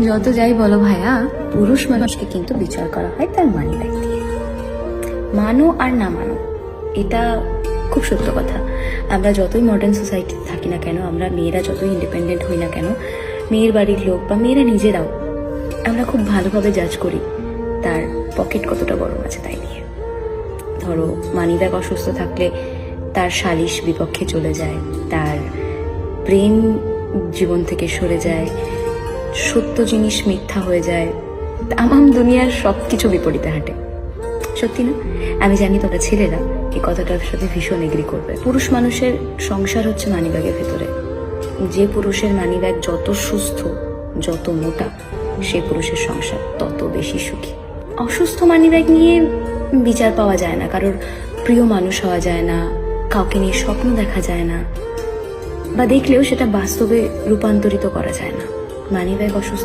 যত যাই বলো ভাইয়া, পুরুষ মানুষকে কিন্তু বিচার করা হয় তার মানি ব্যাগ দিয়ে। মানো আর না মানো, এটা খুব সত্য কথা। আমরা যতই মডার্ন সোসাইটিতে থাকি না কেন, আমরা মেয়েরা যতই ইন্ডিপেন্ডেন্ট হই না কেন, মেয়ের বাড়ির লোক বা মেয়েরা নিজেরাও আমরা খুব ভালোভাবে জাজ করি তার পকেট কতটা গরম আছে তাই নিয়ে। ধরো মানি ব্যাগ অসুস্থ থাকলে তার সালিশ বিপক্ষে চলে যায়, তার প্রেম জীবন থেকে সরে যায়, সত্য জিনিস মিথ্যা হয়ে যায়, তামাম দুনিয়ার সব কিছু বিপরীতে হাঁটে। সত্যি না? আমি জানি তোমরা ছেলেরা এই কথাটার সাথে ভীষণ এগ্রি করবে। পুরুষ মানুষের সংসার হচ্ছে মানিব্যাগের ভেতরে। যে পুরুষের মানিব্যাগ যত সুস্থ, যত মোটা, সে পুরুষের সংসার তত বেশি সুখী। অসুস্থ মানিব্যাগ নিয়ে বিচার পাওয়া যায় না, কারোর প্রিয় মানুষ হওয়া যায় না, কাউকে নিয়ে স্বপ্ন দেখা যায় না, বা দেখলেও সেটা বাস্তবে রূপান্তরিত করা যায় না। মানিব্যাগ অসুস্থ